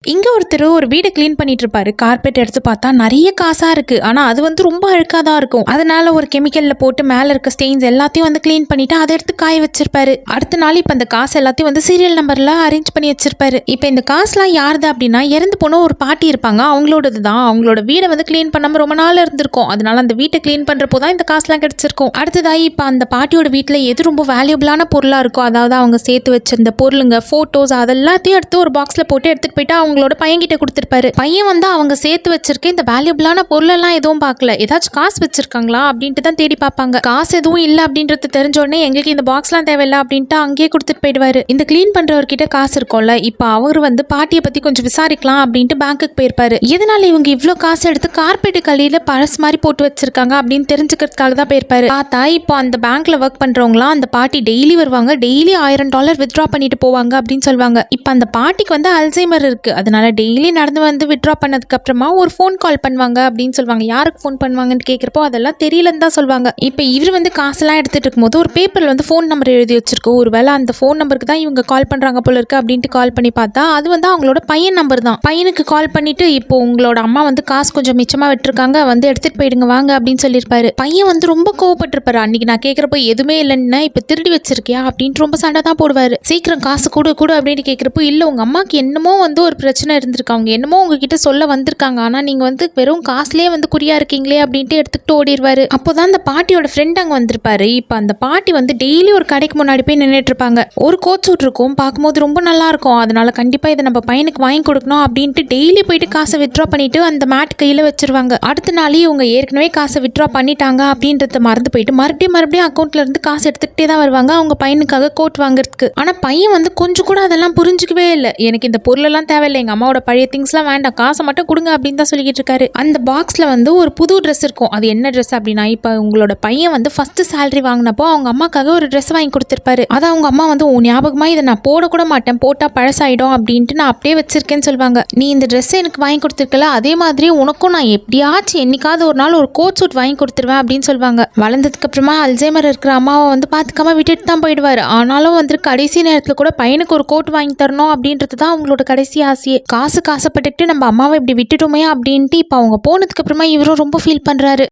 இங்க ஒருத்தர் ஒரு வீடை கிளீன் பண்ணிட்டு இருப்பாரு. கார்பெட் எடுத்து பார்த்தா நிறைய காசா இருக்கு. ஆனா அது வந்து ரொம்ப அழுக்கா தான் இருக்கும். அதனால ஒரு கெமிக்கல்ல போட்டு மேல இருக்க ஸ்டெயின்ஸ் எல்லாத்தையும் வந்து கிளீன் பண்ணிட்டு அதை எடுத்து காய வச்சிருப்பாரு. அடுத்த நாள் இப்ப இந்த காசு எல்லாத்தையும் வந்து சீரியல் நம்பர்ல அரேஞ்ச் பண்ணி வச்சிருப்பாரு. இப்ப இந்த காசுலாம் யாருது அப்படின்னா இறந்து போன ஒரு பாட்டி இருப்பாங்க. அவங்களோடது தான். அவங்களோட வீடை வந்து கிளீன் பண்ணாம ரொம்ப நாள் இருந்திருக்கும். அதனால அந்த வீட்டை கிளீன் பண்றப்போ தான் இந்த காசுலாம் கிடைச்சிருக்கும். அடுத்ததாய் இப்ப அந்த பாட்டியோட வீட்டுல எது ரொம்ப வேல்யூபிளான பொருளா இருக்கும், அதாவது அவங்க சேர்த்து வச்சிருந்த பொருளுங்க, போட்டோஸ், அதெல்லாத்தையும் எடுத்து ஒரு பாக்ஸ்ல போட்டு எடுத்துட்டு போயிட்டு அவங்களோட பையன்கிட்ட கொடுத்திருப்பாரு. பையன் வந்து அவங்க சேர்த்து வச்சிருக்க இந்த வேல்யூபிளான பொருள் எல்லாம் எதுவும் பார்க்கல. ஏதாச்சும் காசு வச்சிருக்காங்களா அப்படின்ட்டு தான் தேடி பார்ப்பாங்க. காசு எதுவும் இல்ல அப்படின்றது தெரிஞ்ச உடனே எங்களுக்கு இந்த பாக்ஸ்லாம் தேவையில்ல அப்படின்ட்டு அங்கேயே கொடுத்துட்டு போயிடுவாரு. இந்த கிளீன் பண்றவர்கிட்ட காசு இருக்கும்ல, இப்ப அவர் வந்து பாட்டியை பத்தி கொஞ்சம் விசாரிக்கலாம் அப்படின்ட்டு பேங்க்குக்கு போயிருப்பாரு. எதனால இவங்க இவ்வளவு காசு எடுத்து கார்பெட் கல்லியில பழசு மாதிரி போட்டு வச்சிருக்காங்க அப்படின்னு தெரிஞ்சுக்கிறதுக்காக தான் போயிருப்பாரு. பார்த்தா இப்போ அந்த பேங்க்ல ஒர்க் பண்றவங்களாம் அந்த பாட்டி டெய்லி வருவாங்க, டெய்லி $1000 வித்ட்ரா பண்ணிட்டு போவாங்க அப்படின்னு சொல்லுவாங்க. இப்ப அந்த பாட்டிக்கு வந்து அல்சைமர் இருக்கு. அதனால டெய்லி நடந்து வந்து வித்ட்ரா பண்ணதுக்கு அப்புறமா ஒரு ஃபோன் கால் பண்ணுவாங்க அப்படின்னு சொல்லுவாங்க. யாருக்கு ஃபோன் பண்ணுவாங்கன்னு கேட்குறப்போ அதெல்லாம் தெரியலன்னு தான் சொல்லுவாங்க. இப்போ இவர் வந்து காசெல்லாம் எடுத்துட்டு இருக்கும்போது ஒரு பேப்பர்ல வந்து ஃபோன் நம்பர் எழுதி வச்சிருக்கோம். ஒருவேளை அந்த ஃபோன் நம்பருக்கு தான் இவங்க கால் பண்றாங்க போல இருக்கு அப்படின்ட்டு கால் பண்ணி பார்த்தா அது வந்து அவங்களோட பையன் நம்பர் தான். பையனுக்கு கால் பண்ணிட்டு இப்போ உங்களோட அம்மா வந்து காசு கொஞ்சம் மிச்சமா விட்டுருக்காங்க, வந்து எடுத்துட்டு போயிடுங்க வாங்க அப்படின்னு சொல்லியிருப்பாரு. பையன் வந்து ரொம்ப கோவப்பட்டிருப்பாரு. அன்னைக்கு நான் கேட்குறப்போ எதுவுமே இல்லைன்னு இப்போ திருடி வச்சிருக்கியா அப்படின்ட்டு ரொம்ப சண்டை தான் போடுவாரு. சீக்கிரம் காசு கொடு கொடு அப்படின்னு கேட்குறப்போ இல்லை, உங்க அம்மாக்கு என்னமோ வந்து ஒரு பிரச்சனை இருந்திருக்கு, அவங்க என்னமோ உங்ககிட்ட சொல்ல வந்திருக்காங்க, ஆனா நீங்க வந்து வெறும் காசுலயே வந்து குறியா இருக்கீங்களே அப்படின்ட்டு எடுத்துக்கிட்டு ஓடிடுவாரு. அப்போதான் அந்த பாட்டியோட ஃப்ரெண்ட் அங்க வந்திருப்பாரு. இப்ப அந்த பாட்டி வந்து டெய்லி ஒரு கடைக்கு முன்னாடி போய் நின்றுட்டு இருப்பாங்க. ஒரு கோட் சூட் இருக்கும், பார்க்கும்போது ரொம்ப நல்லா இருக்கும். அதனால கண்டிப்பா இதை நம்ம பையனுக்கு வாங்கி கொடுக்கணும் அப்படின்ட்டு டெய்லி போயிட்டு காசை வித்ட்ரா பண்ணிட்டு அந்த மேட் கையில வச்சிருவாங்க. அடுத்த நாளே இவங்க ஏற்கனவே காசை வித்ட்ரா பண்ணிட்டாங்க அப்படின்றத மறந்து போயிட்டு மறுபடியும் அக்கௌண்ட்ல இருந்து காசு எடுத்துக்கிட்டே தான் வருவாங்க அவங்க பையனுக்காக கோட் வாங்குறதுக்கு. ஆனா பையன் வந்து கொஞ்சம் கூட அதெல்லாம் புரிஞ்சுக்கவே இல்லை. எனக்கு இந்த பொருள் எல்லாம் தேவையில்லை, எங்க அம்மாவோட பழைய திங்ஸ்லாம் வேண்டாம், காசை மட்டும் கொடுங்க அப்படின்னு தான் சொல்லிக்கிட்டு இருக்காரு. அந்த பாக்ஸ்ல வந்து ஒரு புது ட்ரெஸ் இருக்கும். அது என்ன ட்ரெஸ் அப்படின்னா, இப்போ உங்களோட பையன் வந்து ஃபர்ஸ்ட் சேலரி வாங்கினப்போ அவங்க அம்மாக்காக ஒரு ட்ரெஸ் வாங்கி கொடுத்திருப்பாரு. அதை அவங்க அம்மா வந்து ஞாபகமா இதை நான் போடக்கூட மாட்டேன், போட்டா பழசாயிடும் அப்படின்ட்டு நான் அப்படியே வச்சிருக்கேன்னு சொல்லுவாங்க. நீ இந்த ட்ரெஸ் எனக்கு வாங்கி கொடுத்துருக்கல, அதே மாதிரி உனக்கும் நான் எப்படியாச்சும் என்னைக்காவது ஒரு நாள் ஒரு கோட் சூட் வாங்கி கொடுத்துருவேன் அப்படின்னு சொல்லுவாங்க. வளர்ந்ததுக்கு அப்புறமா அல்சைமர் இருக்கிற அம்மாவை வந்து பார்த்துக்காம விட்டுட்டு தான் போயிடுவாரு. ஆனாலும் வந்து கடைசி நேரத்துல கூட பையனுக்கு ஒரு கோட் வாங்கி தரணும் அப்படின்றது தான் அவங்களோட கடைசி ஆசையே. காசுக்கு ஆசைப்பட்டுக்கிட்டு நம்ம அம்மாவை இப்படி விட்டுட்டோமே அப்படின்ட்டு இப்போ அவங்க போனதுக்கு அப்புறமா இவரும் ரொம்ப ஃபீல் பண்றாரு.